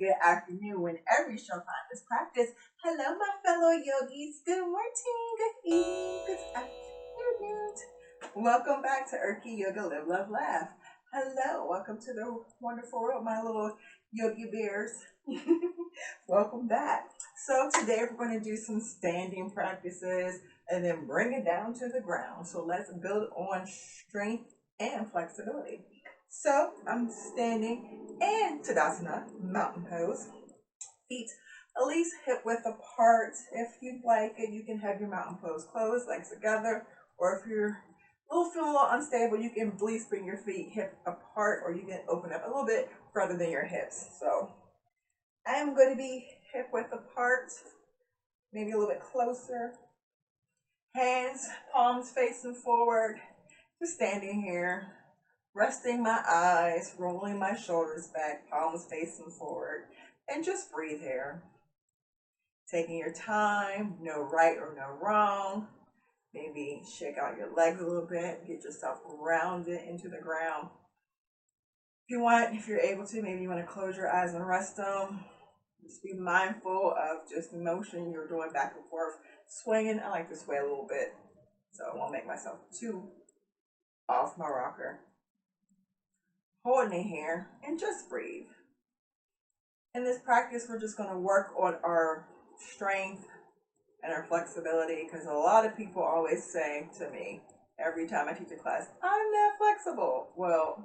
good afternoon, whenever you shall find this practice. Hello, my fellow yogis. Good morning, good evening, good afternoon. Welcome back to Urki Yoga Live, Love, Laugh. Hello, welcome to the wonderful world, my little yogi bears. Welcome back. So today we're going to do some standing practices and then bring it down to the ground. So let's build on strength and flexibility. So I'm standing in Tadasana, mountain pose. Feet at least hip width apart. If you'd like it, you can have your mountain pose closed, legs together, or if you're feeling a little unstable, you can at least bring your feet hip apart, or you can open up a little bit further than your hips. So I'm going to be hip width apart, maybe a little bit closer. Hands, palms facing forward, just standing here. Resting my eyes, rolling my shoulders back, palms facing forward, and just breathe here. Taking your time, no right or no wrong. Maybe shake out your legs a little bit, get yourself grounded into the ground. If you're able to, maybe you want to close your eyes and rest them. Just be mindful of just the motion you're doing back and forth, swinging. I like to sway a little bit, so I won't make myself too off my rocker. Holding it here and just breathe. In this practice, we're just going to work on our strength and our flexibility, because a lot of people always say to me every time I teach a class, I'm not flexible. Well,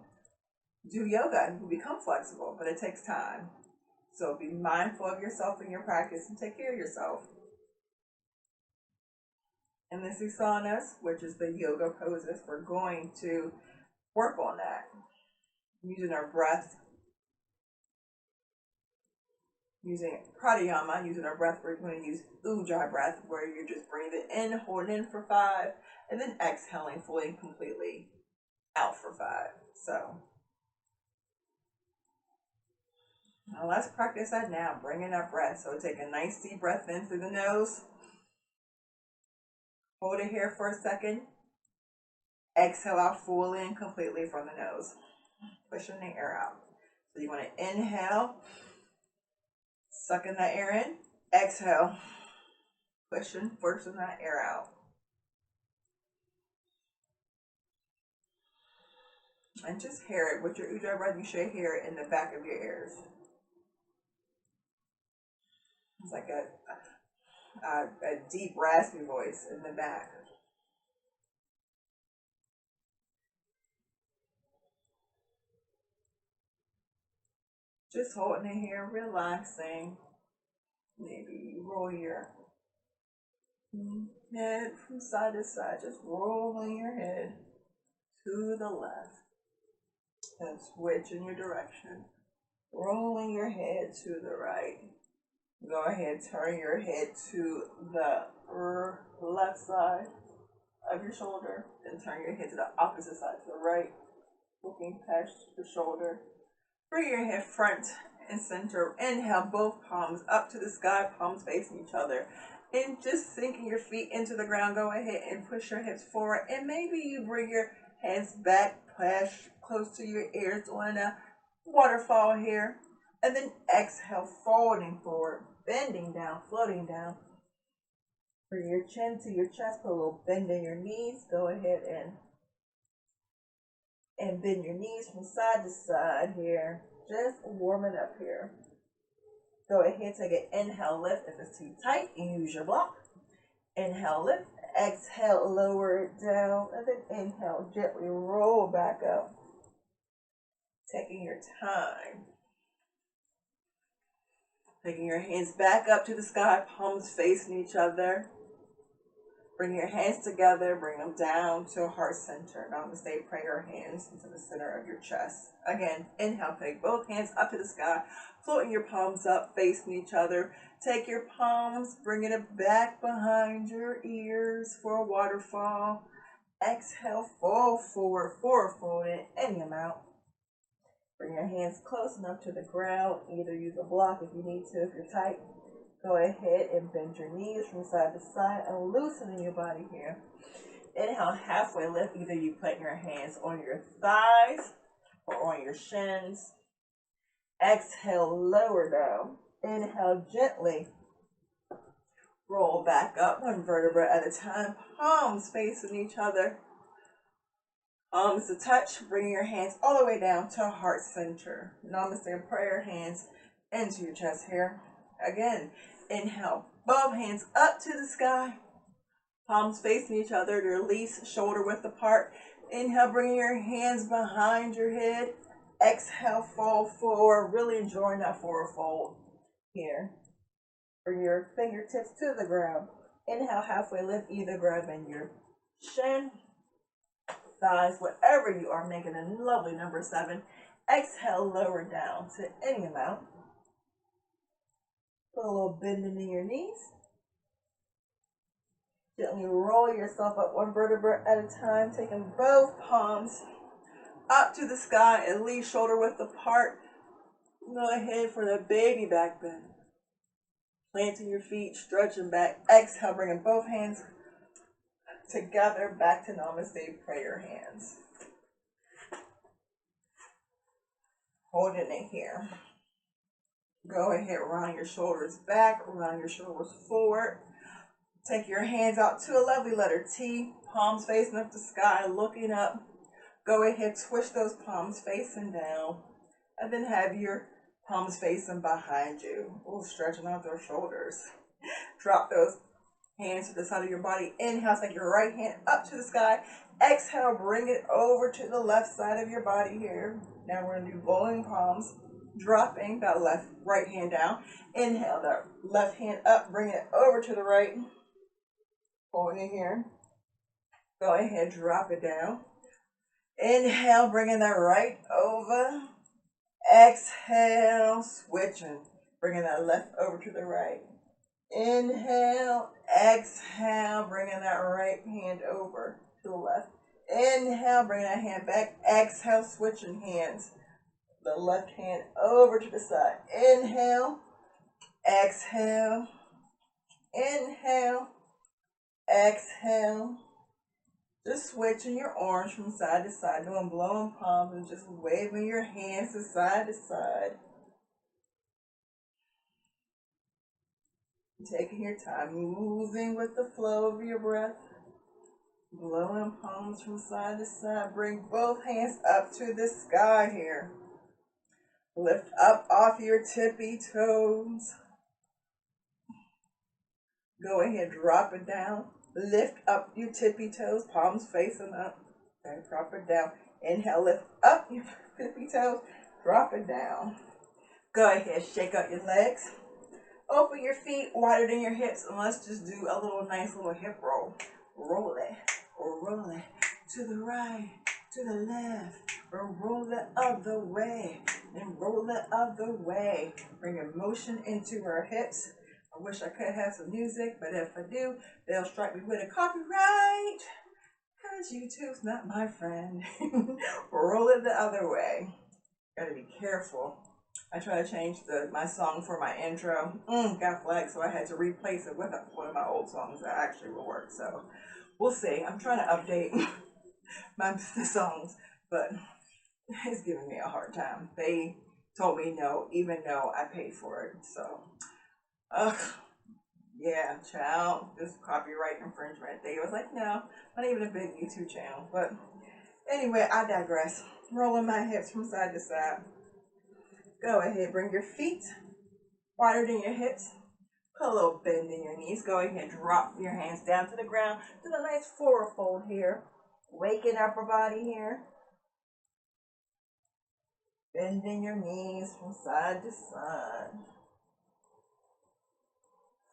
do yoga and you become flexible, but it takes time. So be mindful of yourself in your practice and take care of yourself. In this asanas, which is the yoga poses, we're going to work on that. Using our breath, using pranayama, using our breath, we're going to use ujjayi breath, where you're just breathing in, holding in for 5, and then exhaling fully and completely out for 5. So now let's practice that now, bringing our breath. So take a nice deep breath in through the nose. Hold it here for a second. Exhale out fully and completely from the nose. Pushing the air out. So you want to inhale, sucking that air in, exhale, forcing that air out. And just hear it. With your ujjayi breath, you should hear it in the back of your ears. It's like a deep, raspy voice in the back. Just holding it here, relaxing. Maybe you roll your head from side to side, just rolling your head to the left and switching your direction. Rolling your head to the right. Go ahead, turn your head to the left side of your shoulder, and turn your head to the opposite side, to the right, looking past the shoulder. Bring your head front and center. Inhale, both palms up to the sky, palms facing each other. And just sinking your feet into the ground, go ahead and push your hips forward. And maybe you bring your hands back, close to your ears, doing a waterfall here. And then exhale, folding forward, bending down, floating down. Bring your chin to your chest, put a little bend in your knees. Go ahead and bend your knees from side to side here. Just warming up here. Go ahead, take an inhale, lift. If it's too tight, use your block. Inhale, lift. Exhale, lower it down. And then inhale, gently roll back up. Taking your time. Taking your hands back up to the sky, palms facing each other. Bring your hands together, bring them down to heart center. Namaste, prayer hands into the center of your chest. Again, inhale, take both hands up to the sky, floating your palms up, facing each other. Take your palms, bringing it back behind your ears for a waterfall. Exhale, fold forward, fold in any amount. Bring your hands close enough to the ground. Either use a block if you need to, if you're tight. Go ahead and bend your knees from side to side and loosening your body here. Inhale, halfway lift. Either you put your hands on your thighs or on your shins. Exhale, lower down. Inhale, gently roll back up, one vertebra at a time. Palms facing each other. Palms to touch. Bring your hands all the way down to heart center. Namaste prayer, hands into your chest here. Again, inhale, both hands up to the sky. Palms facing each other to release, shoulder width apart. Inhale, bring your hands behind your head. Exhale, fold forward. Really enjoying that forward fold here. Bring your fingertips to the ground. Inhale, halfway lift, either grabbing your shin, thighs, whatever you are, making a lovely number 7. Exhale, lower down to any amount. Put a little bend in your knees. Gently roll yourself up one vertebra at a time, taking both palms up to the sky and leave shoulder width apart. Go ahead for the baby back bend. Planting your feet, stretching back. Exhale, bringing both hands together back to Namaste prayer hands. Holding it here. Go ahead, round your shoulders back, round your shoulders forward. Take your hands out to a lovely letter T, palms facing up the sky, looking up. Go ahead, twist those palms facing down, and then have your palms facing behind you. Ooh, stretching out those shoulders. Drop those hands to the side of your body. Inhale, take your right hand up to the sky. Exhale, bring it over to the left side of your body here. Now we're going to do bowling palms, dropping that right hand down. Inhale, that left hand up, bring it over to the right. Holding it here. Go ahead, drop it down. Inhale, bringing that right over. Exhale, switching, bringing that left over to the right. Inhale, exhale, bringing that right hand over to the left. Inhale, bringing that hand back. Exhale, switching hands. The left hand over to the side. Inhale, exhale, inhale, exhale. Just switching your arms from side to side, doing blowing palms and just waving your hands to side. Taking your time, moving with the flow of your breath. Blowing palms from side to side. Bring both hands up to the sky here. Lift up off your tippy toes. Go ahead, drop it down. Lift up your tippy toes, palms facing up. And drop it down. Inhale, lift up your tippy toes. Drop it down. Go ahead, shake out your legs. Open your feet wider than your hips, and let's just do a nice little hip roll. Roll it, or roll it to the right, to the left, or roll it other way, and roll it other way. Bring your motion into our hips. I wish I could have some music, but if I do, they'll strike me with a copyright, because YouTube's not my friend. Roll it the other way. Gotta be careful. I tried to change my song for my intro. Got flagged, so I had to replace it with one of my old songs that actually will work. So we'll see. I'm trying to update my songs, but it's giving me a hard time. They told me no, even though I paid for it. So, yeah, child, this copyright infringement. They was like, no, not even a big YouTube channel. But anyway, I digress. Rolling my hips from side to side. Go ahead, bring your feet wider than your hips. Put a little bend in your knees. Go ahead, drop your hands down to the ground. Do a nice forward fold here. Waking upper body here. Bending your knees from side to side.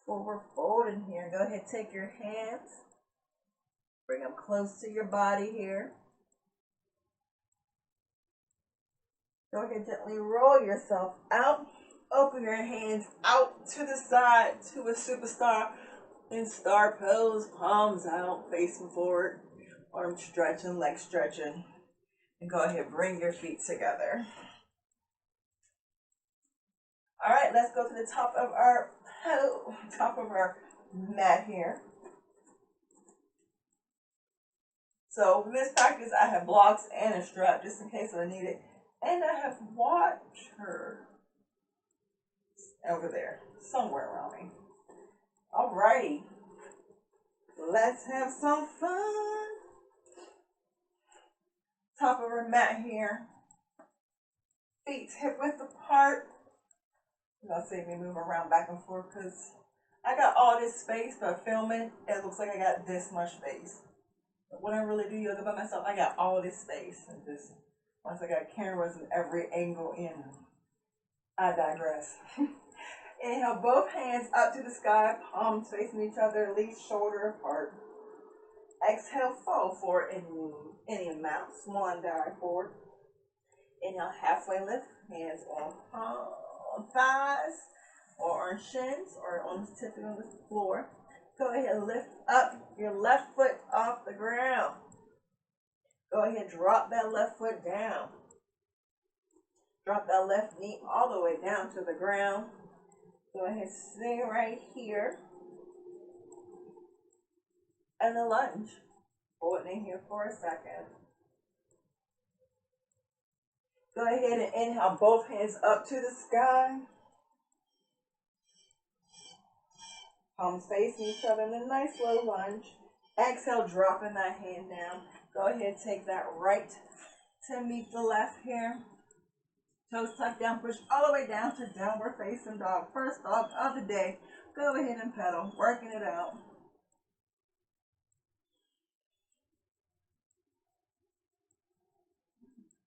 Forward folding here. Go ahead, take your hands. Bring them close to your body here. Go ahead, gently roll yourself out. Open your hands out to the side to a superstar in star pose. Palms out, facing forward. Arms stretching, legs stretching. And go ahead, bring your feet together. All right, let's go to the top of our mat here. So for this practice, I have blocks and a strap just in case I need it. And I have water. over there, somewhere around me. Alrighty, let's have some fun. Top of our mat here. Feet hip width apart. Y'all see me move around back and forth because I got all this space, but filming, it looks like I got this much space. But when I really do yoga by myself, I got all this space. And just, once I got cameras in every angle in, I digress. Inhale, both hands up to the sky, palms facing each other, least shoulder apart. Exhale, fall forward in any amount, swan dive forward. Inhale, halfway lift, hands on thighs or on shins or on tipping on the floor. Go ahead and lift up your left foot off the ground. Go ahead, drop that left foot down. Drop that left knee all the way down to the ground. Go ahead, stay right here. And a lunge. Hold it in here for a second. Go ahead and inhale, both hands up to the sky. Palms facing each other in a nice low lunge. Exhale, dropping that hand down. Go ahead, take that right to meet the left here. Toes tucked down, push all the way down to downward facing dog. First dog of the day. Go ahead and pedal, working it out.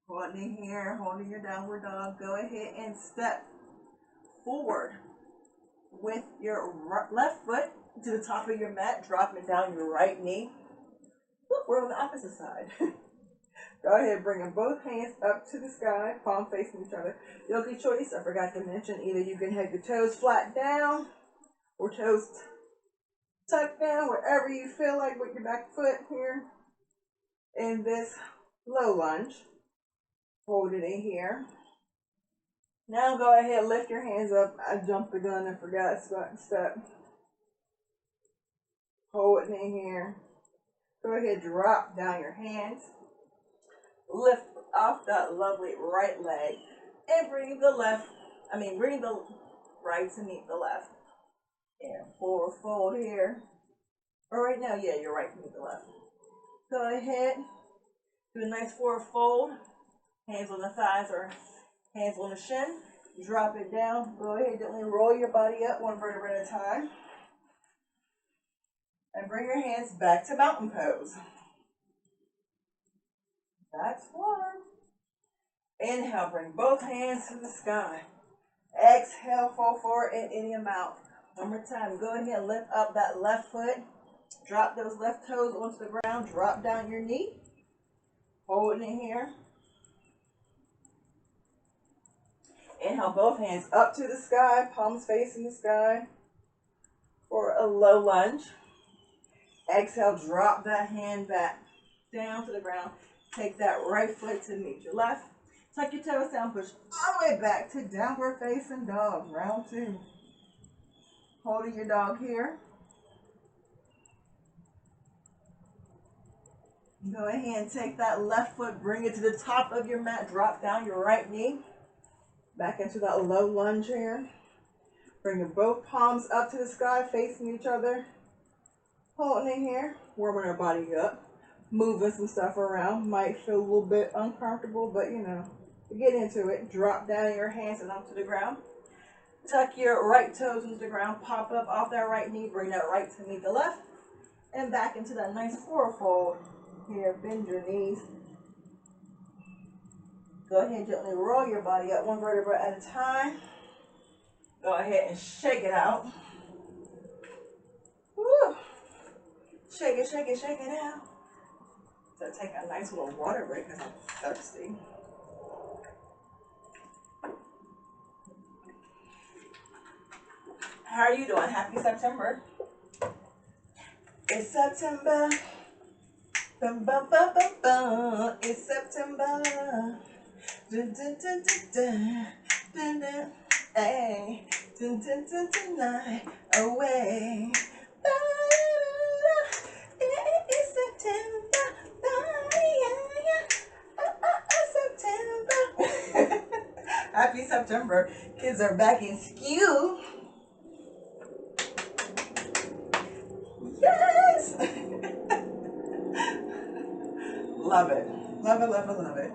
Holding here, holding your downward dog. Go ahead and step forward with your left foot to the top of your mat, dropping down your right knee. Look, we're on the opposite side. Go ahead, bringing both hands up to the sky, palm facing each other. Yogi choice, I forgot to mention, either you can have your toes flat down or toes tucked down, wherever you feel like with your back foot here. In this low lunge, hold it in here. Now go ahead, lift your hands up. I jumped the gun and forgot step. Hold it in here. Go ahead, drop down your hands. Lift off that lovely right leg and bring the right to meet the left. And forward fold here. Or right now, yeah, you're right to meet the left. Go ahead, do a nice forward fold. Hands on the thighs or hands on the shin. Drop it down. Go ahead, gently roll your body up one vertebra at a time. And bring your hands back to mountain pose. That's one. Inhale, bring both hands to the sky. Exhale, fall forward in any amount. One more time. Go ahead, lift up that left foot. Drop those left toes onto the ground. Drop down your knee. Hold it in here. Inhale, both hands up to the sky, palms facing the sky for a low lunge. Exhale, drop that hand back down to the ground. Take that right foot to meet your left. Tuck your toes down, push all the way back to downward facing dog, round two. Holding your dog here. Go ahead and take that left foot, bring it to the top of your mat, drop down your right knee. Back into that low lunge here. Bringing both palms up to the sky, facing each other. Holding in here, warming our body up. Moving some stuff around. Might feel a little bit uncomfortable, but you know, get into it. Drop down your hands and onto the ground. Tuck your right toes into the ground. Pop up off that right knee. Bring that right to meet the left. And back into that nice forward fold. Here, bend your knees. Go ahead and gently roll your body up one vertebra at a time. Go ahead and shake it out. Woo. Shake it, shake it, shake it out. So take a nice little water break because I'm thirsty. How are you doing? Happy September. It's September. Bum, bum, bum, bum, bum. It's September. Dun, dun, dun, dun, dun. Dun, dun. Hey. Dun, dun, dun, dun, night away. It's September. September. I Happy September. Kids are back in school. Yes! Love it. Love it, love it, love it.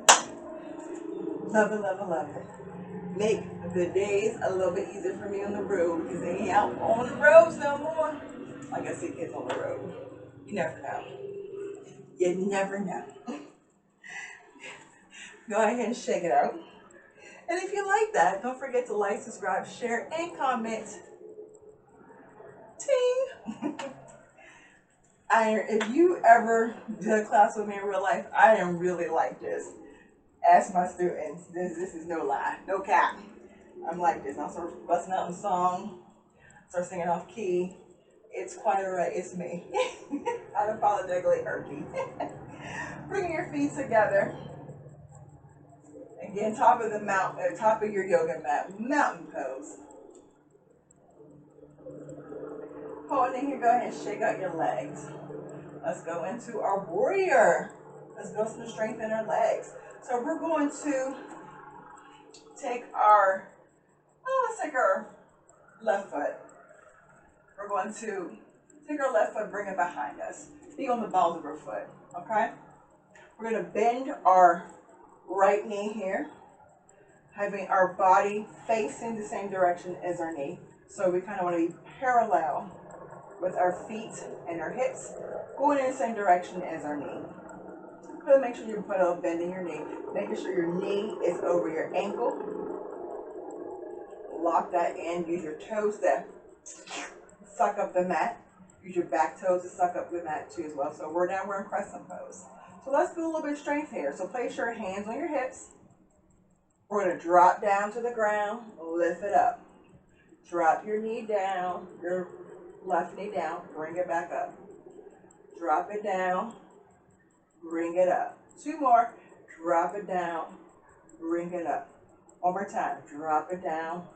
Love it, love it, love it. Make the days a little bit easier for me on the road because they ain't out on the roads no more. Like I see kids on the road. You never know. You never know. Go ahead and shake it out. And if you like that, don't forget to like, subscribe, share, and comment. Ting! If you ever did a class with me in real life, I didn't really like this. Ask my students. This is no lie, no cap. I'm like this. I'll start busting out in song, start singing off key. It's quite alright. It's me. Unapologetically Erky. Bringing your feet together. Again, top of the mountain, top of your yoga mat, mountain pose. Hold it in here. Go ahead and shake out your legs. Let's go into our warrior. Let's build some strength in our legs. So we're going to take our, let's take our left foot. We're going to take our left foot, bring it behind us. Be on the balls of our foot, okay? We're going to bend our right knee here, having our body facing the same direction as our knee. So we kind of want to be parallel with our feet and our hips, going in the same direction as our knee. But make sure you put a bend in your knee, making sure your knee is over your ankle. Lock that in. Use your toes to suck up the mat. Use your back toes to suck up the mat too as well. So we're in crescent pose. So let's do a little bit of strength here. So place your hands on your hips. We're going to drop down to the ground, lift it up. Drop your knee down, your left knee down, bring it back up. Drop it down, bring it up. Two more, drop it down, bring it up. One more time, drop it down,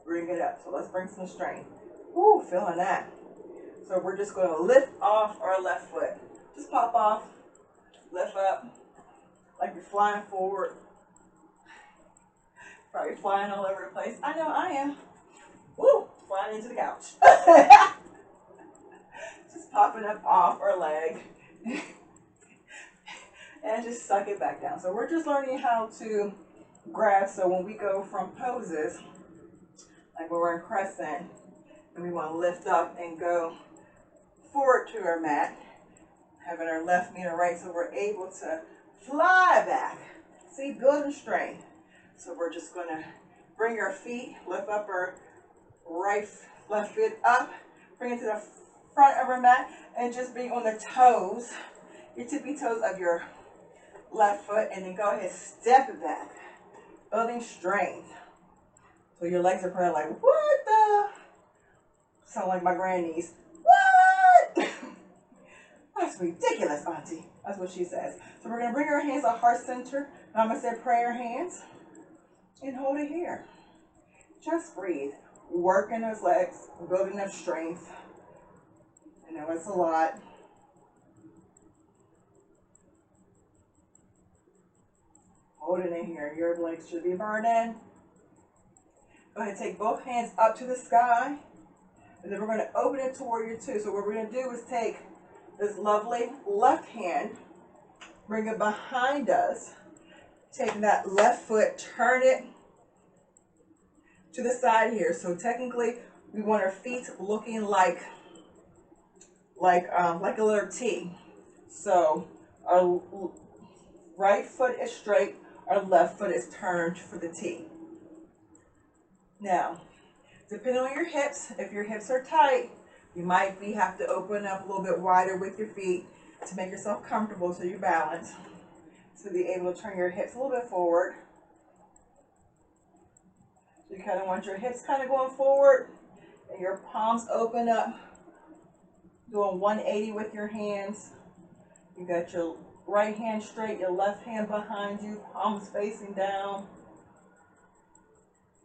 bring it up. So let's bring some strength. Woo, feeling that. So we're just going to lift off our left foot. Just pop off, lift up, like you're flying forward. Probably flying all over the place. I know I am. Woo, flying into the couch. Just popping up off our leg. And just suck it back down. So we're just learning how to grab. So when we go from poses, like when we're in crescent, and we want to lift up and go forward to our mat, having our left knee and right, so we're able to fly back. See, building strength. So we're just going to bring our feet, lift up our left foot up, bring it to the front of our mat, and just be on the toes, your tippy toes of your left foot, and then go ahead, step it back, building strength. So your legs are probably like, what the? Sound like my grannies. What? That's ridiculous, Auntie. That's what she says. So we're going to bring our hands to heart center. And I'm going to say prayer hands. And hold it here. Just breathe. Working those legs, building up strength. I know it's a lot. Hold it in here. Your legs should be burning. Go ahead, take both hands up to the sky. And then we're going to open it toward your two. So what we're going to do is take this lovely left hand, bring it behind us. Take that left foot, turn it to the side here. So technically, we want our feet looking like a little T. So our right foot is straight, our left foot is turned for the T. Now, depending on your hips, if your hips are tight, you might have to open up a little bit wider with your feet to make yourself comfortable so you balance. So be able to turn your hips a little bit forward. So you kind of want your hips kind of going forward and your palms open up. Doing 180 with your hands. You got your right hand straight, your left hand behind you, palms facing down.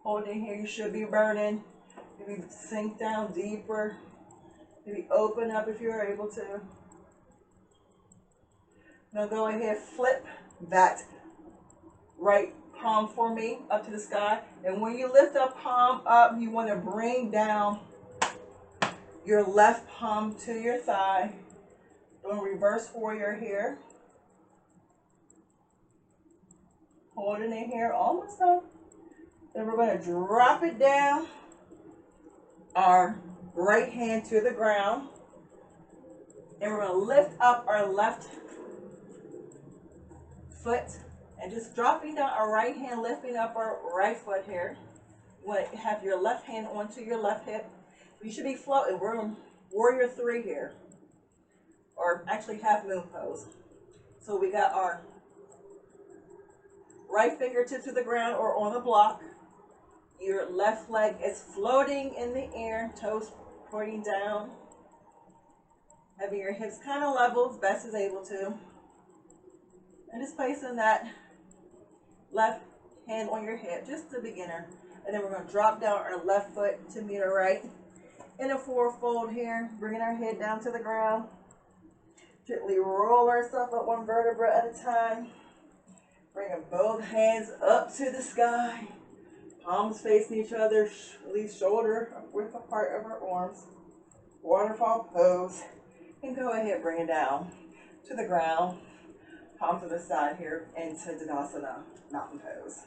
Hold in here, you should be burning. Maybe sink down deeper. Maybe open up if you're able to. Now go ahead, flip that right palm for me up to the sky. And when you lift up palm up, you want to bring down your left palm to your thigh. Doing reverse warrior here. Holding it here, almost done. Then we're going to drop it down. Our right hand to the ground. And we're going to lift up our left foot. And just dropping down our right hand, lifting up our right foot here. You want to have your left hand onto your left hip. You should be floating. We're in warrior 3 here. Or actually half moon pose. So we got our right fingertip to the ground or on the block. Your left leg is floating in the air, toes pointing down. Having your hips kind of level as best as able to. And just placing that left hand on your hip, just the beginner. And then we're going to drop down our left foot to meet our right. In a forward fold here, bringing our head down to the ground. Gently roll ourselves up one vertebra at a time. Bringing both hands up to the sky. Palms facing each other, release shoulder width apart of our arms. Waterfall pose. And go ahead, bring it down to the ground. Palm to the side here into Tadasana, mountain pose.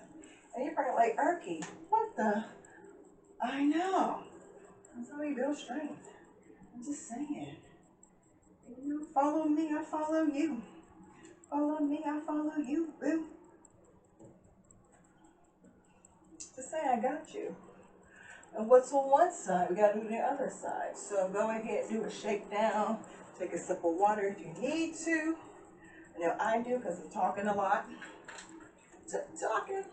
And you're probably like, Erky, what the? I know. That's how you build strength. I'm just saying. You follow me, I follow you. Follow me, I follow you, boo. Just say I got you. And what's on one side, we got to do the other side. So go ahead, do a shakedown. Take a sip of water if you need to. I know I do because I'm talking a lot. Talking.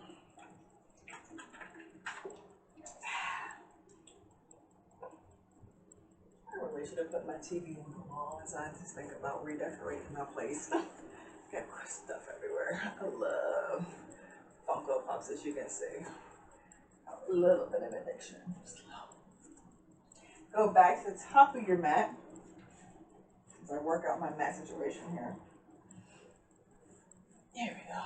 I really should have put my TV on the wall as I just think about redecorating my place. Got stuff everywhere. I love Funko Pops, as you can see. A little bit of addiction. Go back to the top of your mat as I work out my mat situation here. There we go.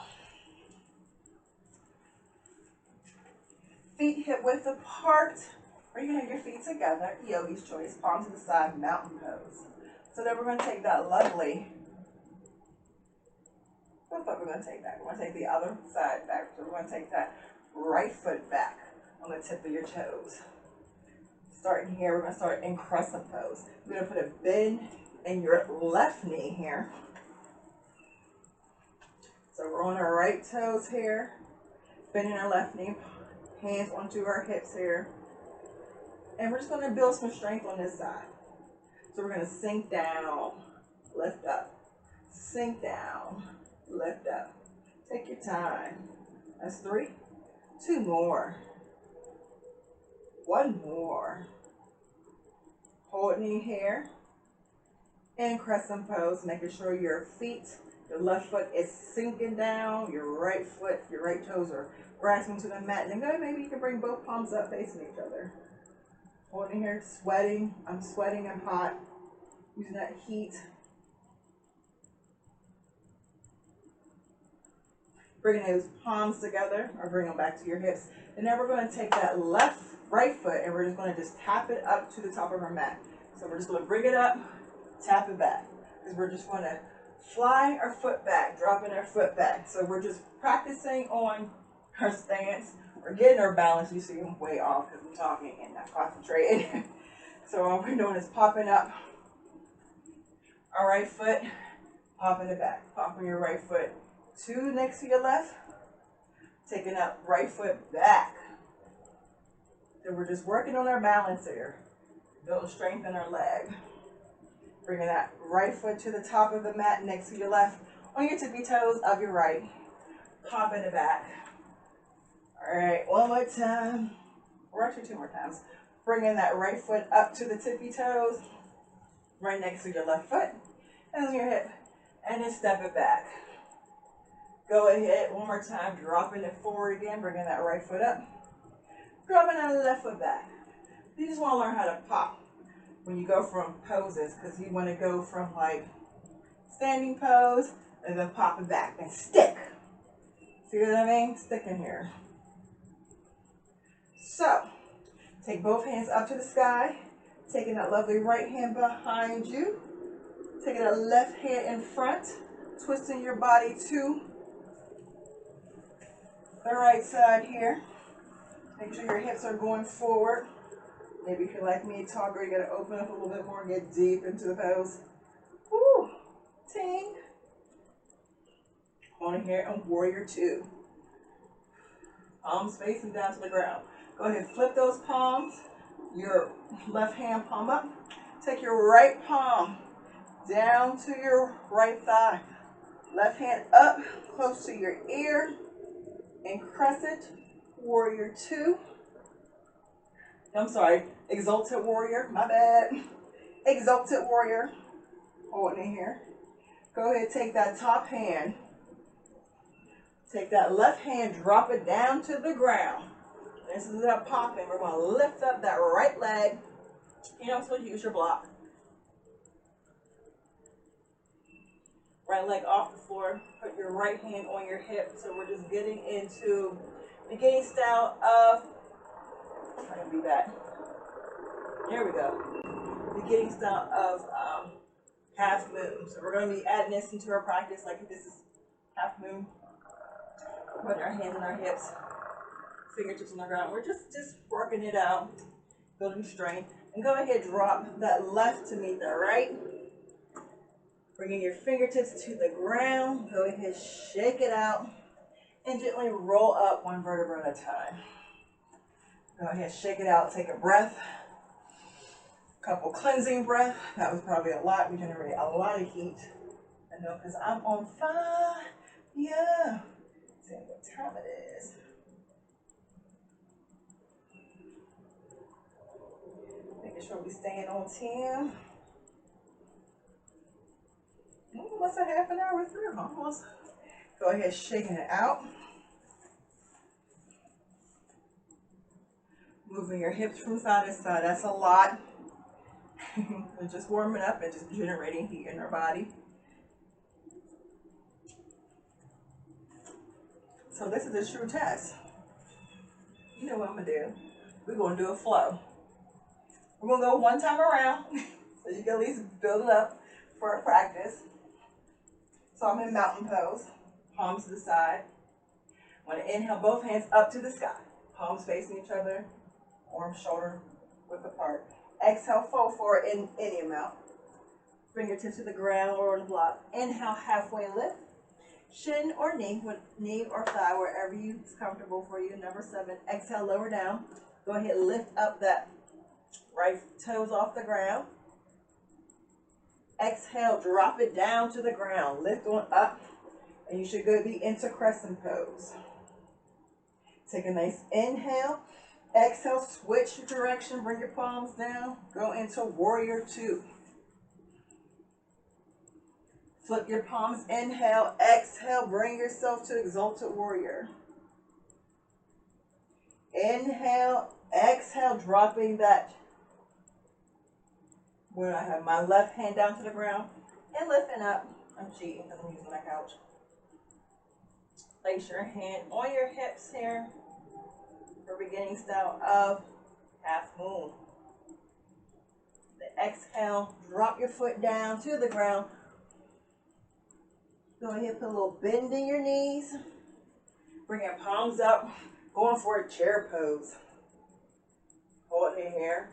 Feet hip width apart. Or you can have your feet together. Yogi's choice. Palm to the side, mountain pose. So then we're going to take that lovely. What foot we're going to take back? We're going to take the other side back. So we're going to take that right foot back on the tip of your toes. Starting here, we're going to start in crescent pose. We're going to put a bend in your left knee here. So we're on our right toes here. Bending our left knee. Hands onto our hips here. And we're just going to build some strength on this side. So we're going to sink down, lift up. Sink down, lift up. Take your time. That's 3. 2 more. 1 more. Holding here. And crescent pose, making sure your feet, your left foot is sinking down. Your right foot, your right toes are grasping to the mat. And then maybe you can bring both palms up facing each other. Holding here, sweating. I'm sweating, I'm hot. Using that heat. Bringing those palms together, or bring them back to your hips. And then we're going to take that right foot, and we're just going to just tap it up to the top of our mat. So we're just going to bring it up, tap it back. Because we're just going to fly our foot back, dropping our foot back. So we're just practicing on our stance. We're getting our balance. You see I'm way off because I'm talking and not concentrating. So all we're doing is popping up our right foot, popping it back. Popping your right foot 2 next to your left. Taking that right foot back. So we're just working on our balance here. Building strength in our leg. Bringing that right foot to the top of the mat next to your left. On your tippy toes of your right. Popping it back. All right, one more time. Or actually 2 more times. Bringing that right foot up to the tippy toes. Right next to your left foot. And on your hip. And then step it back. Go ahead, one more time. Dropping it forward again. Bringing that right foot up. Dropping that left foot back. You just want to learn how to pop when you go from poses. Because you want to go from like standing pose. And then pop it back. And stick. See what I mean? Stick in here. So, take both hands up to the sky. Taking that lovely right hand behind you. Taking that left hand in front. Twisting your body to the right side here. Make sure your hips are going forward. Maybe if you're like me, toggle, you gotta open up a little bit more and get deep into the pose. Woo! Ting. On here and warrior two. Palms facing down to the ground. Go ahead, flip those palms. Your left hand palm up. Take your right palm down to your right thigh. Left hand up, close to your ear. And crescent, warrior two. I'm sorry, exalted warrior, my bad. Exalted warrior, hold it in here. Go ahead, take that top hand. Take that left hand, drop it down to the ground. This is that popping. We're going to lift up that right leg. You don't supposed to use your block. Right leg off the floor. Put your right hand on your hip. So we're just getting into beginning style of, try to be back. There we go. Beginning style of half moon. So we're going to be adding this into our practice like this is half moon. Putting our hands on our hips, fingertips on the ground. We're just working it out, building strength. And go ahead, drop that left to meet the right. Bringing your fingertips to the ground. Go ahead, shake it out. And gently roll up one vertebra at a time. Go ahead, shake it out. Take a breath. Couple cleansing breath. That was probably a lot. We generated a lot of heat. I know because I'm on fire. Yeah. See what time it is. Making sure we staying on 10. Almost a half an hour through, almost. Go ahead, shaking it out. Moving your hips from side to side. That's a lot. We're just warming up and just generating heat in our body. So this is a true test. You know what I'm going to do. We're going to do a flow. We're going to go one time around so you can at least build it up for a practice. So I'm in mountain pose, palms to the side. I want to inhale, both hands up to the sky. Palms facing each other, arms shoulder width apart. Exhale, fold forward in any amount. Fingertips to the ground or on the block. Inhale, halfway lift. Shin or knee or thigh, wherever it's comfortable for you. Number 7, exhale, lower down. Go ahead, lift up that right toes off the ground. Exhale, drop it down to the ground. Lift on up, and you should go be into crescent pose. Take a nice inhale. Exhale, switch direction, bring your palms down. Go into warrior two. Flip your palms, inhale, exhale, bring yourself to exalted warrior. Inhale, exhale, dropping that. Where I have my left hand down to the ground and lifting up. I'm cheating because I'm using my couch. Place your hand on your hips here for beginning style of half moon. The exhale, drop your foot down to the ground. Go ahead, put a little bend in your knees. Bring your palms up, going for a chair pose. Hold it here.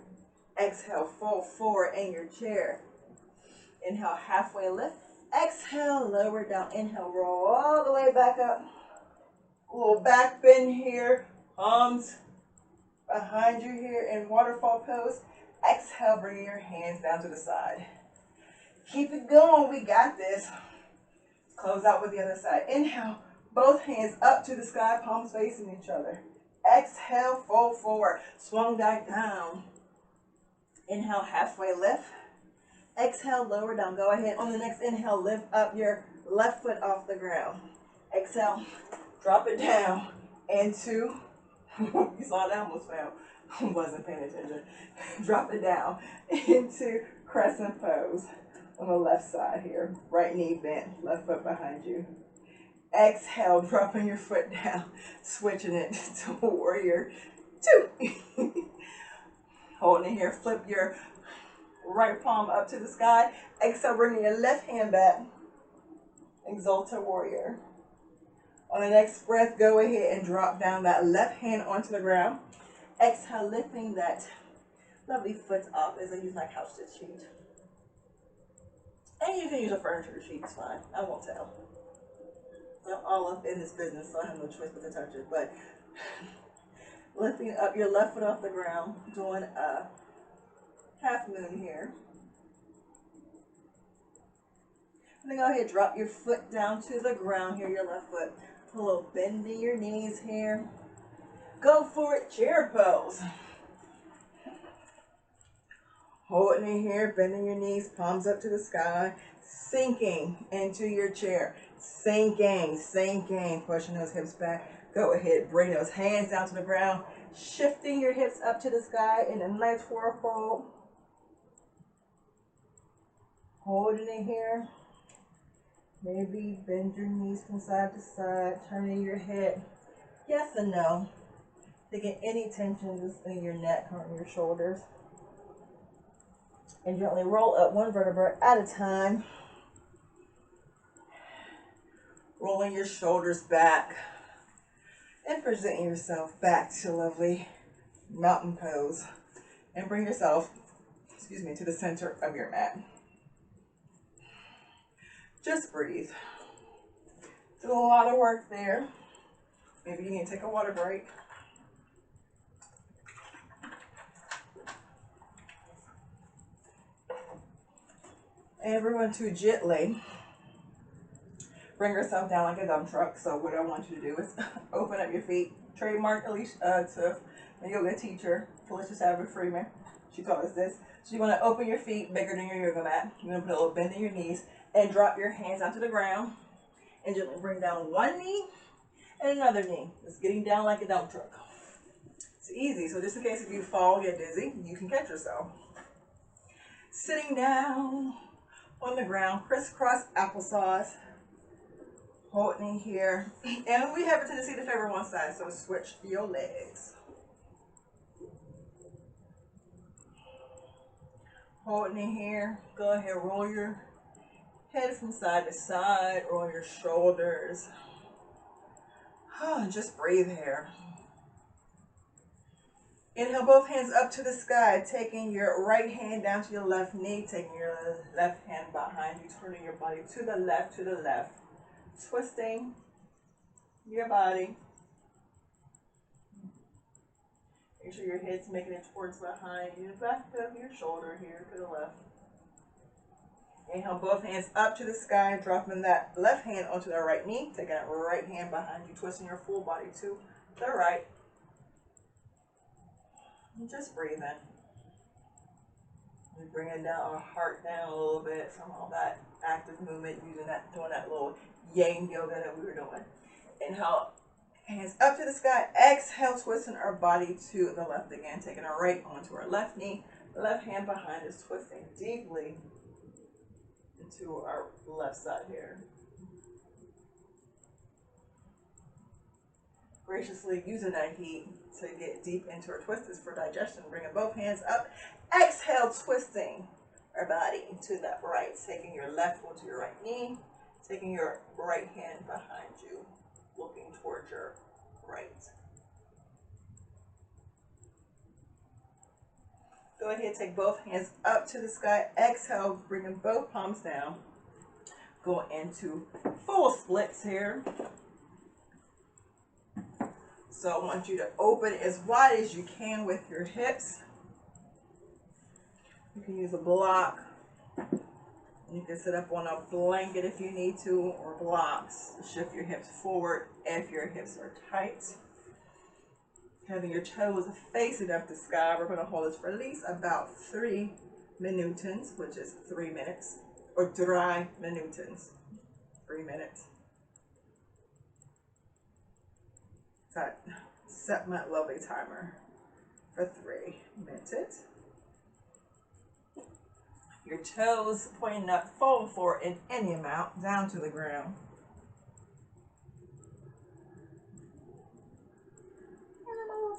Exhale, fold forward in your chair. Inhale, halfway lift. Exhale, lower down. Inhale, roll all the way back up. A little back bend here. Palms behind you here in waterfall pose. Exhale, bring your hands down to the side. Keep it going. We got this. Close out with the other side. Inhale, both hands up to the sky, palms facing each other. Exhale, fold forward. Swung back down. Inhale, halfway lift. Exhale, lower down. Go ahead. On the next inhale, lift up your left foot off the ground. Exhale, drop it down into, you saw that almost fell. Wasn't paying attention. Drop it down into crescent pose on the left side here. Right knee bent, left foot behind you. Exhale, dropping your foot down, switching it to warrior two. Holding it here, flip your right palm up to the sky. Exhale, bringing your left hand back. Exalted warrior. On the next breath, go ahead and drop down that left hand onto the ground. Exhale, lifting that lovely foot up as I use my couch to sheet. And you can use a furniture sheet, it's fine. I won't tell. I'm all up in this business, so I have no choice but to touch it. But lifting up your left foot off the ground, doing a half moon here. And then go ahead, drop your foot down to the ground here, your left foot. A little bend in your knees here. Go for it, chair pose. Holding it here, bending your knees, palms up to the sky, sinking into your chair. Sinking, sinking, pushing those hips back. Go ahead, bring those hands down to the ground, shifting your hips up to the sky in a nice forward fold. Holding it here. Maybe bend your knees from side to side, turning your head yes and no. Taking any tensions in your neck or in your shoulders. And gently roll up one vertebra at a time. Rolling your shoulders back and presenting yourself back to lovely mountain pose. And bring yourself, to the center of your mat. Just breathe. Did a lot of work there. Maybe you need to take a water break. And everyone to gently bring yourself down like a dump truck. So what I want you to do is open up your feet. Trademark Alicia to my yoga teacher, Felicia Savage Freeman. She taught us this. So you want to open your feet bigger than your yoga mat. You're going to put a little bend in your knees and drop your hands onto the ground. And gently bring down one knee and another knee. It's getting down like a dump truck. It's easy. So just in case if you fall, get dizzy, you can catch yourself. Sitting down on the ground, crisscross applesauce. Holding here. And we have a tendency to favor one side, so switch your legs. Holding here. Go ahead, roll your head from side to side, roll your shoulders. Just breathe here. Inhale, both hands up to the sky, taking your right hand down to your left knee, taking your left hand behind you, turning your body to the left, twisting your body. Make sure your head's making it towards behind you, back of your shoulder here to the left. Inhale, both hands up to the sky, dropping that left hand onto the right knee, taking that right hand behind you, twisting your full body to the right. And just breathe in. And bringing down our heart down a little bit from all that active movement, doing that little yang yoga that we were doing. Inhale, hands up to the sky. Exhale, twisting our body to the left again, taking our right onto our left knee, left hand behind us, twisting deeply into our left side here. Graciously using that heat to get deep into our twisters for digestion. Bringing both hands up. Exhale, twisting our body to that right. Taking your left onto your right knee. Taking your right hand behind you. Looking towards your right. Go ahead, take both hands up to the sky. Exhale, bringing both palms down. Go into full splits here. So I want you to open as wide as you can with your hips. You can use a block. You can sit up on a blanket if you need to, or blocks. Shift your hips forward if your hips are tight. Having your toes facing up the sky. We're going to hold this for at least about 3 minutes, which is 3 minutes, or 3 minutes, 3 minutes. Set my lovely timer for 3 minutes. Your toes pointing up, fold forward in any amount, down to the ground.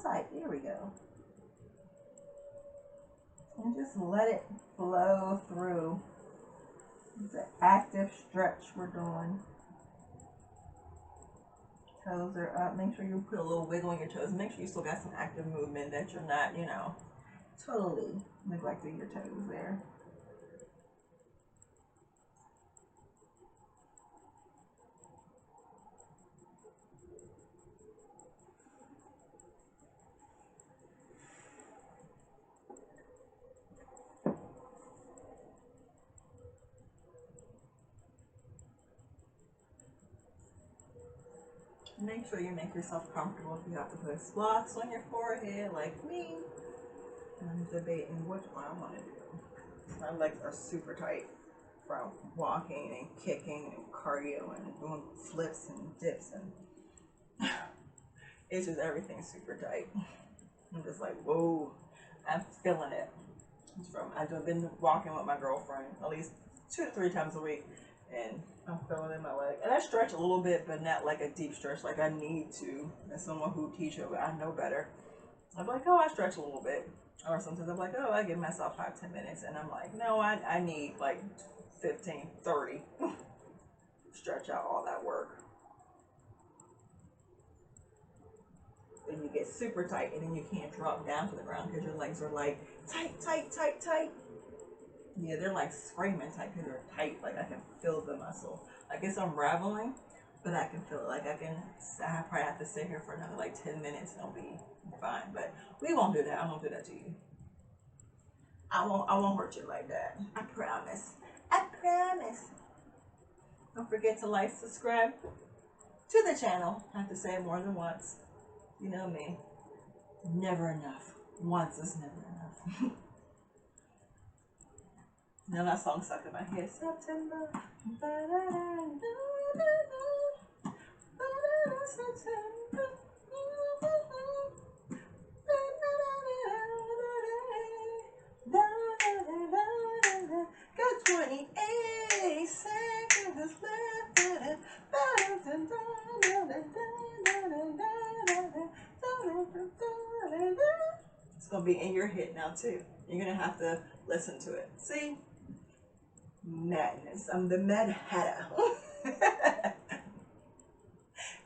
tight. There we go. And just let it flow through. It's an active stretch we're doing. Toes are up. Make sure you put a little wiggle on your toes. Make sure you still got some active movement, that you're not, totally neglecting your toes there. Make sure you make yourself comfortable. If you have to put blocks on your forehead like me, I'm debating which one I want to do. My legs are super tight from walking and kicking and cardio and doing flips and dips, and it's just everything's super tight. I'm just like, whoa, I'm feeling it. It's from, I've been walking with my girlfriend at least 2 to 3 times a week, and I'm feeling it in my leg. And I stretch a little bit, but not like a deep stretch like I need to. As someone who teaches, I know better. I'm like, oh, I stretch a little bit. Or sometimes I'm like, oh, I give myself 5-10 minutes. And I'm like, no, I need like 15-30. Stretch out all that work. Then you get super tight, and then you can't drop down to the ground because your legs are like tight, tight, tight, tight. Yeah, they're like screaming tight because they're tight. Like I can feel the muscle. Like it's unraveling, but I can feel it. Like I probably have to sit here for another like 10 minutes and I'll be fine. But we won't do that. I won't do that to you. I won't hurt you like that. I promise. I promise. Don't forget to like, subscribe to the channel. I have to say it more than once. You know me. Never enough. Once is never enough. Now that song stuck in my head. September. September. Got 28 seconds left. It's gonna be in your head now too. You're gonna have to listen to it. See? Madness. I'm the Mad Hatter.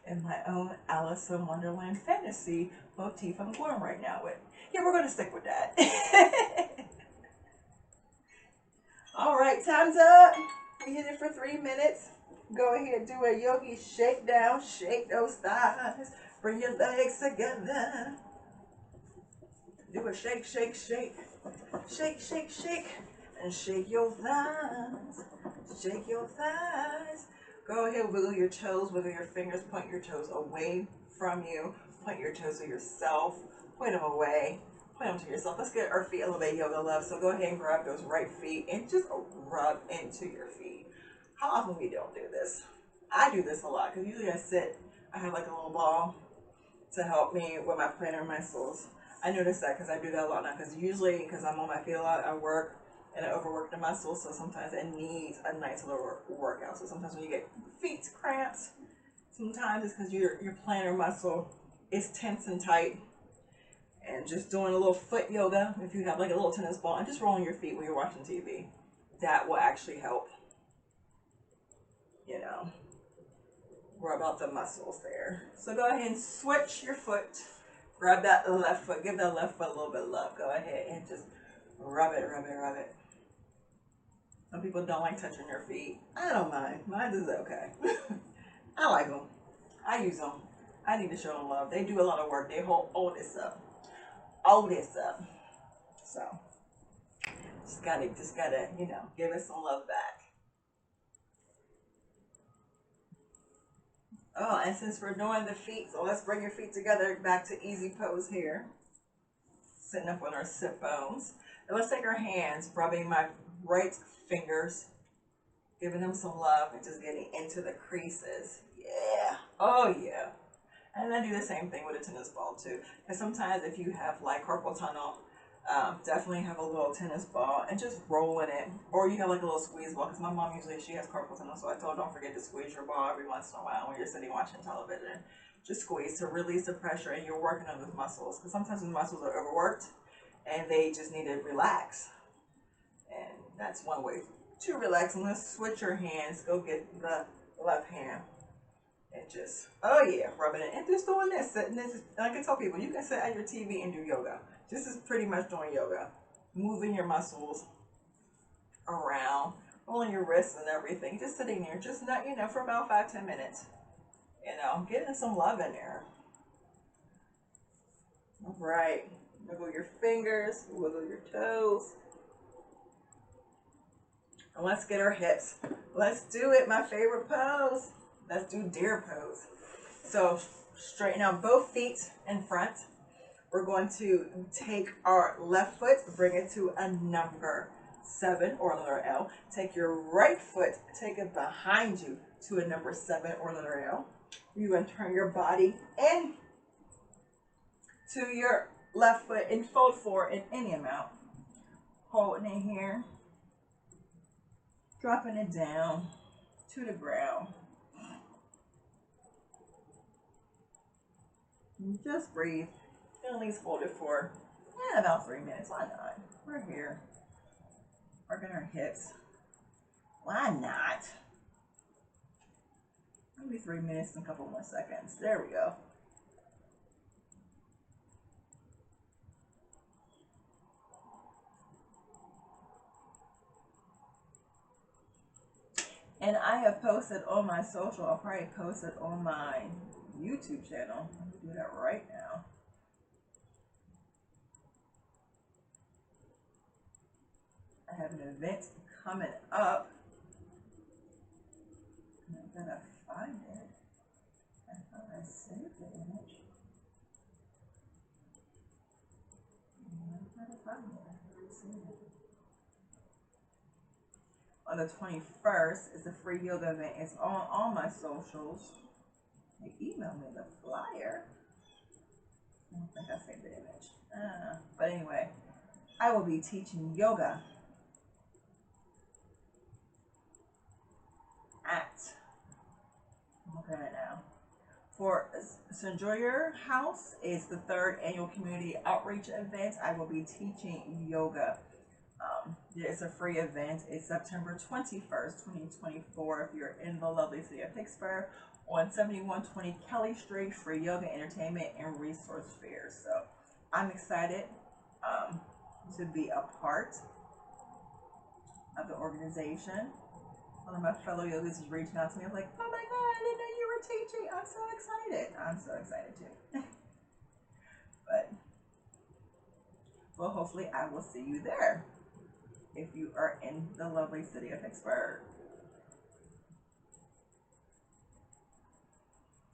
In my own Alice in Wonderland fantasy motif I'm going right now with. Yeah, we're gonna stick with that. All right, time's up. We hit it for 3 minutes. Go ahead, do a yogi shake down, shake those thighs, bring your legs together. Do a shake, shake, shake, shake, shake, shake, and shake your thighs, shake your thighs. Go ahead, wiggle your toes, wiggle your fingers, point your toes away from you, point your toes to yourself, point them away, point them to yourself. Let's get our feet elevate yoga love. So go ahead and grab those right feet and just rub into your feet. How often we don't do this? I do this a lot because usually I sit, I have like a little ball to help me with my plantar muscles. I notice that because I do that a lot now because usually because I'm on my feet a lot, I work and I overwork the muscles, so sometimes it needs a nice little workout. So sometimes when you get feet cramps, sometimes it's because your plantar muscle is tense and tight. And just doing a little foot yoga, if you have like a little tennis ball, and just rolling your feet when you're watching TV, that will actually help, rub out the muscles there. So go ahead and switch your foot. Grab that left foot. Give that left foot a little bit of love. Go ahead and just rub it, rub it, rub it. Some people don't like touching their feet. I don't mind. Mine is okay. I like them. I use them. I need to show them love. They do a lot of work. They hold all this up. All this up. So just gotta, give it some love back. Oh, and since we're doing the feet, so let's bring your feet together back to easy pose here. Sitting up on our sit bones. And let's take our hands, rubbing my right fingers, giving them some love and just getting into the creases. Yeah. Oh, yeah. And then do the same thing with a tennis ball too. Because sometimes if you have like carpal tunnel, definitely have a little tennis ball and just roll in it. Or you have like a little squeeze ball, because my mom usually, she has carpal tunnel, so I told her don't forget to squeeze your ball every once in a while when you're sitting watching television. just squeeze to release the pressure, and you're working on those muscles. Because sometimes the muscles are overworked and they just need to relax. And that's one way to relax. And let's switch your hands. Go get the left hand and just, oh yeah, rubbing it. And just doing this. Sitting this, like I tell people, you can sit at your TV and do yoga. This is pretty much doing yoga. Moving your muscles around, rolling your wrists and everything. Just sitting there, just not, for about 5-10 minutes. Getting some love in there. All right. Wiggle your fingers, wiggle your toes. And let's get our hips. Let's do it. My favorite pose. Let's do deer pose. So straighten out both feet in front. We're going to take our left foot, bring it to a number 7 or letter L. Take your right foot, take it behind you to a number 7 or letter L. You're going to turn your body in to your left foot and fold forward in any amount. Holding it here. Dropping it down to the ground. And just breathe. And at least hold it for about 3 minutes. Why not? We're here. Working our hips. Why not? Maybe 3 minutes and a couple more seconds. There we go. And I have posted on my social. I'll probably post it on my YouTube channel. I'm going to do that right now. I have an event coming up. I gotta find it. I thought I saved the image. I gotta find it. On the 21st is a free yoga event. It's on all my socials. They emailed me the flyer. I don't think I saved the image. But anyway, I will be teaching yoga at, I'm looking at it now, for Enjoy Your House. Is the 3rd annual community outreach event. I will be teaching yoga. It's a free event. It's September 21st, 2024. If you're in the lovely city of Pittsburgh, on 7120 Kelly Street, free yoga, entertainment, and resource fairs. So I'm excited to be a part of the organization. One of my fellow yogis is reaching out to me. I was like, oh my God, I didn't know you were teaching. I'm so excited. I'm so excited too. But, well, hopefully I will see you there if you are in the lovely city of Pittsburgh.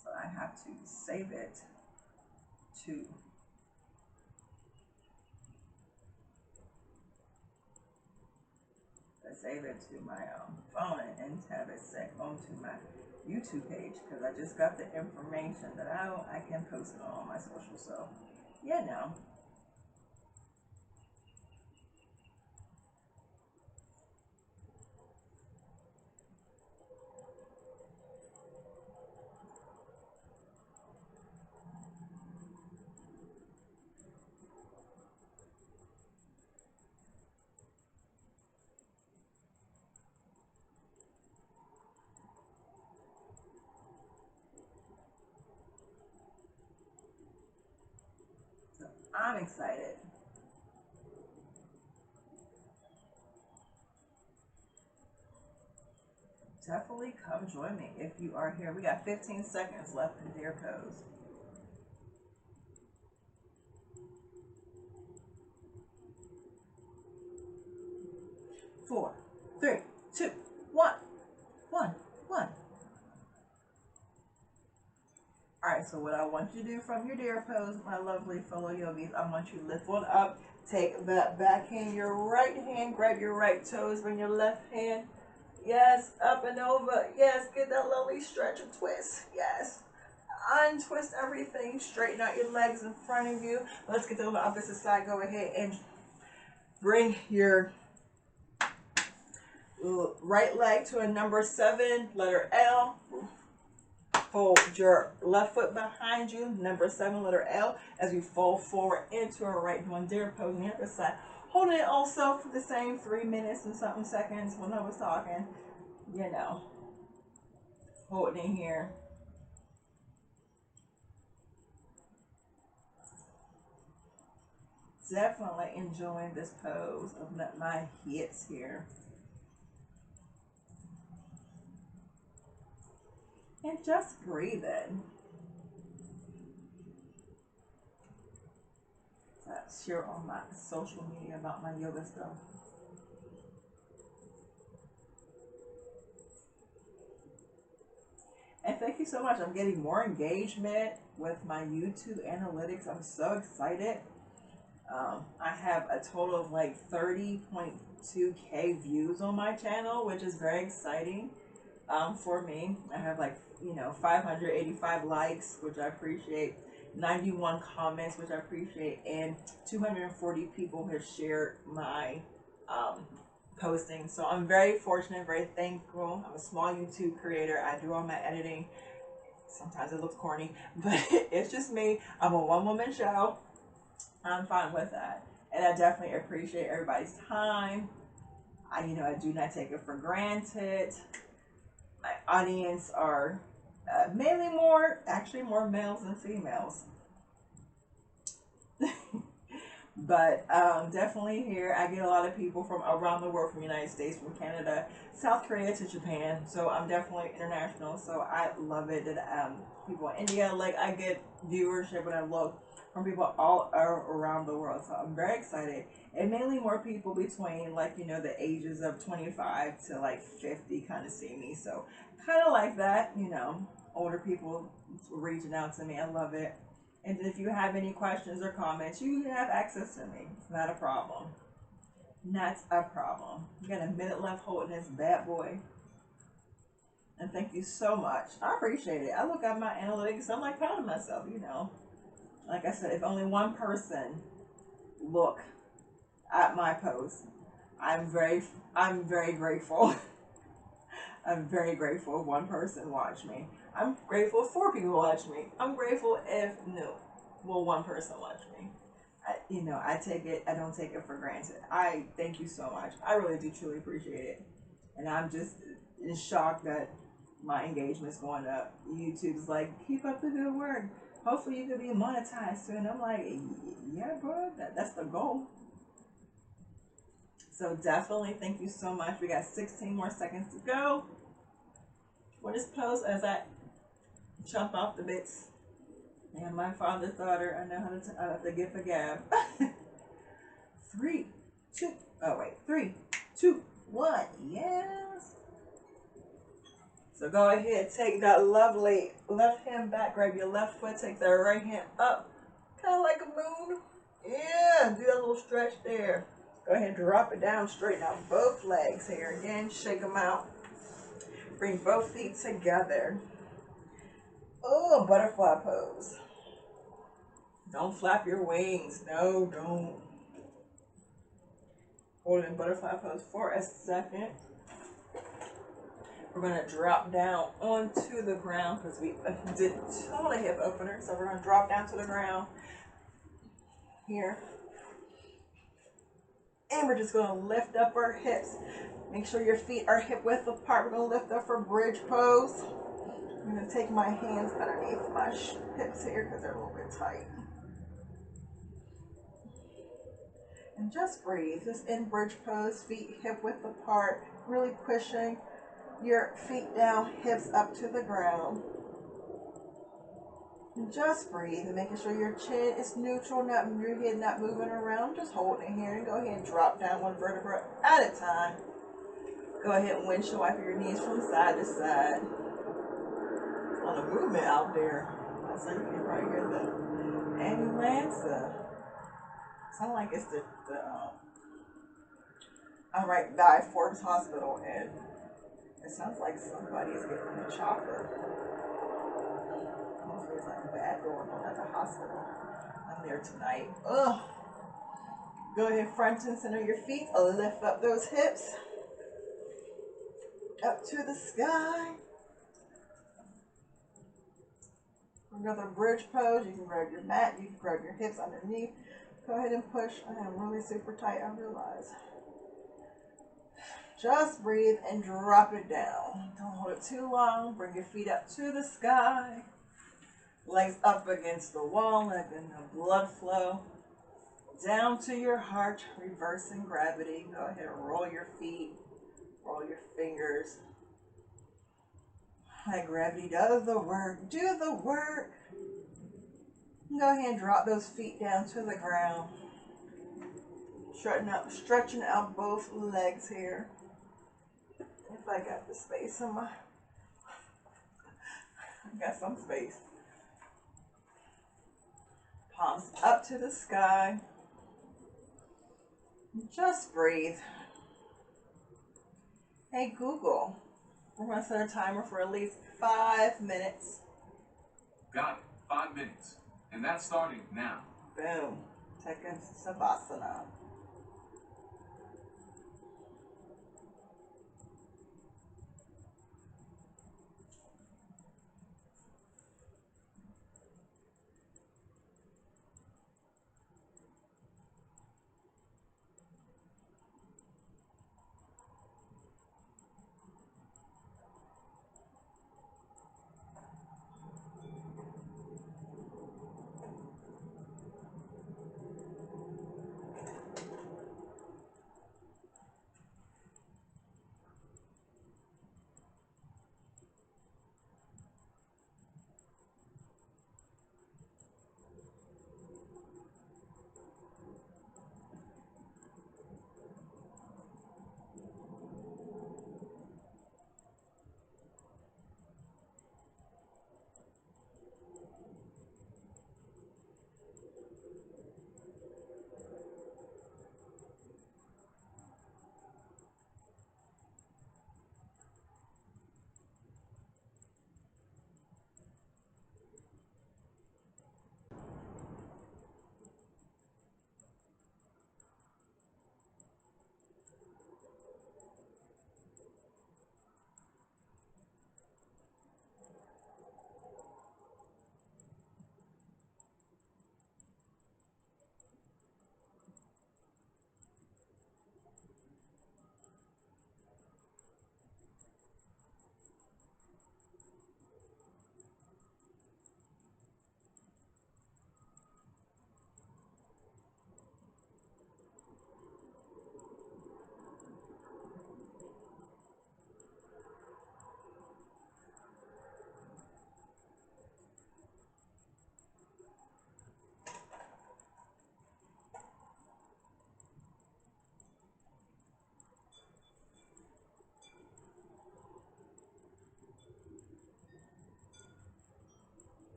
So I have to save it to my phone and have it sent onto my YouTube page, because I just got the information that I can post it on my social. So yeah, no. I'm excited. Definitely come join me if you are here. We got 15 seconds left in deer pose. 4, 3, 2, 1, 1, 1. Alright, so what I want you to do from your deer pose, my lovely fellow yogis, I want you to lift one up, take that back hand, your right hand, grab your right toes, bring your left hand, yes, up and over, yes, get that lovely stretch and twist, yes, untwist everything, straighten out your legs in front of you. Let's get to the opposite side. Go ahead and bring your right leg to a number 7, letter L. Fold your left foot behind you, number 7, letter L, as we fold forward into our right, doing deer pose on the other side. Holding it also for the same 3 minutes and something seconds when I was talking, you know, holding it here. Definitely enjoying this pose. Open up my hips here. And just breathing. So I share on my social media about my yoga stuff. And thank you so much. I'm getting more engagement with my YouTube analytics. I'm so excited. I have a total of like 30.2K views on my channel, which is very exciting for me. I have like, 585 likes, which I appreciate, 91 comments, which I appreciate, and 240 people have shared my posting. So I'm very fortunate, very thankful. I'm a small YouTube creator. I do all my editing. Sometimes it looks corny, but it's just me. I'm a one-woman show. I'm fine with that. And I definitely appreciate everybody's time. I do not take it for granted. My audience are mainly actually more males than females. But definitely here, I get a lot of people from around the world, from the United States, from Canada, South Korea to Japan. So I'm definitely international. So I love it that people in India, like I get viewership when I look from people all around the world. So I'm very excited. And mainly more people between the ages of 25 to like 50 kind of see me. So kind of like that, older people reaching out to me. I love it. And if you have any questions or comments, you have access to me. It's not a problem. Not a problem. You got a minute left holding this bad boy. And thank you so much. I appreciate it. I look at my analytics. I'm like proud of myself, Like I said, if only one person look at my post, I'm very grateful. I'm very grateful if one person watched me. I'm grateful if 4 people watch me. I'm grateful if one person watch me. I don't take it for granted. I thank you so much. I really do truly appreciate it. And I'm just in shock that my engagement's going up. YouTube's like, keep up the good work. Hopefully you could be monetized soon. I'm like, yeah, bro, that's the goal. So definitely thank you so much. We got 16 more seconds to go for this pose as I chomp off the bits. And my father's daughter, I know how to give a gab. 3, 2, 3, 2, 1, yes. So go ahead, take that lovely left hand back, grab your left foot, take that right hand up, kind of like a moon. Yeah, do that little stretch there. Go ahead and drop it down, straighten out both legs here. Again, shake them out. Bring both feet together. Oh, butterfly pose. Don't flap your wings. No, don't. Hold in butterfly pose for a second. We're going to drop down onto the ground because we did a ton of hip opener. So we're going to drop down to the ground here. And we're just going to lift up our hips. Make sure your feet are hip width apart. We're going to lift up for bridge pose. I'm going to take my hands underneath my hips here because they're a little bit tight. And just breathe. Just in bridge pose, feet hip width apart, really pushing your feet down, hips up to the ground. And just breathe and making sure your chin is neutral, not your head not moving around. Just holding it here and go ahead and drop down one vertebra at a time. Go ahead and windshield wipe your knees from side to side. There's a lot of movement out there. So you can probably hear the ambulance. Sound like it's the I'm right by Forbes Hospital, and it sounds like somebody's getting in a chopper. Hopefully there's nothing bad going on at the hospital. I'm there tonight. Ugh. Go ahead, front and center your feet. Lift up those hips. Up to the sky. Another bridge pose. You can grab your mat. You can grab your hips underneath. Go ahead and push. I am really super tight, I realize. Just breathe and drop it down. Don't hold it too long. Bring your feet up to the sky. Legs up against the wall, letting the blood flow down to your heart, reversing gravity. Go ahead and roll your feet, roll your fingers. Let gravity does the work. Do the work. Go ahead and drop those feet down to the ground. Stretching out both legs here. If I got the space in my, I got some space. Palms up to the sky. Just breathe. Hey Google, we're going to set a timer for at least 5 minutes. Got it. 5 minutes. And that's starting now. Boom. Taking Savasana.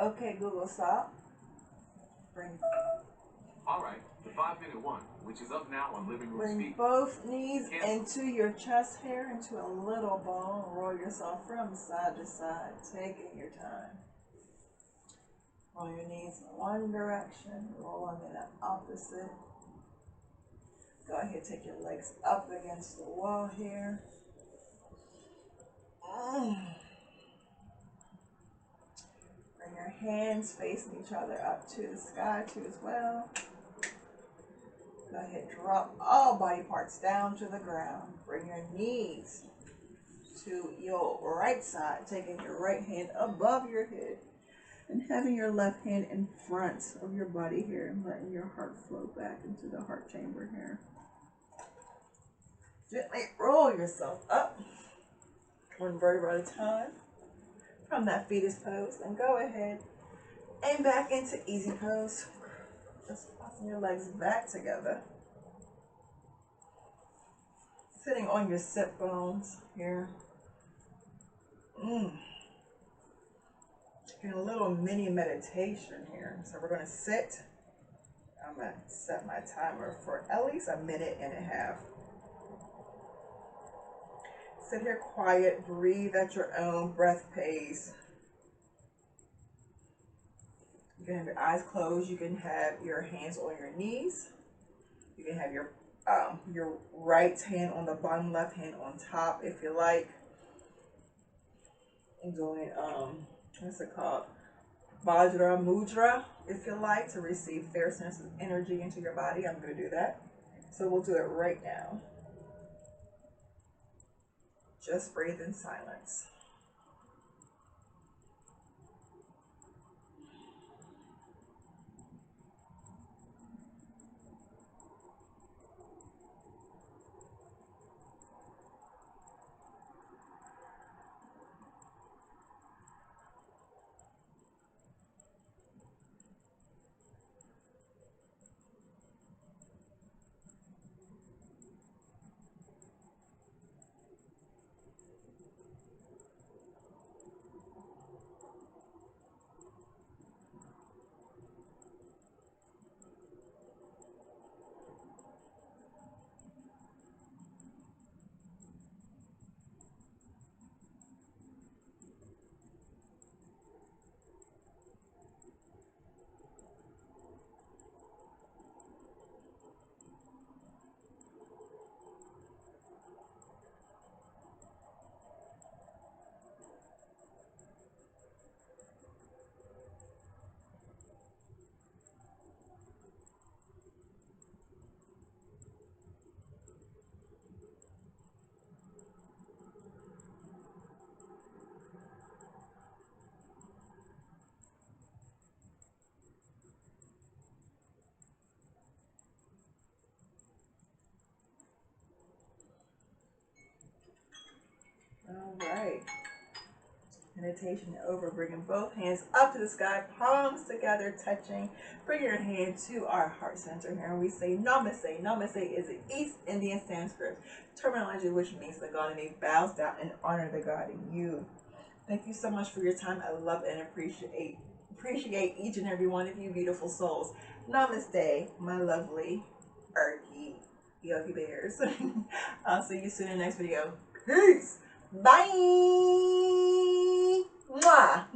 Okay, Google, stop. Bring All right, the 5-minute one, which is up now on Living Room Bring Speak. both knees into your chest hair, into a little ball. Roll yourself from side to side, taking your time. Roll your knees in one direction, roll them in the opposite. Go ahead, take your legs up against the wall here. Bring your hands facing each other up to the sky too as well. Go ahead, drop all body parts down to the ground. Bring your knees to your right side, taking your right hand above your head and having your left hand in front of your body here and letting your heart flow back into the heart chamber here. Gently roll yourself up, one vertebra at a time, from that fetus pose, and go ahead and back into easy pose. Just crossing your legs back together. Sitting on your sit bones here. Taking a little mini meditation here. So we're going to sit. I'm going to set my timer for at least a minute and a half. Sit here quiet, breathe at your own breath pace. You can have your eyes closed. You can have your hands on your knees. You can have your right hand on the bottom, left hand on top if you like. I'm doing what's it called? Vajra Mudra if you like, to receive fierceness and energy into your body. I'm going to do that. So we'll do it right now. Just breathe in silence. All right. Meditation over. Bringing both hands up to the sky, palms together, touching. Bring your hand to our heart center here, and we say Namaste. Namaste is an East Indian Sanskrit terminology which means the God in me bows down and honor the God in you. Thank you so much for your time. I love and appreciate each and every one of you beautiful souls. Namaste, my lovely Erky Yogi Bears. I'll see you soon in the next video. Peace. Bye. Mwah.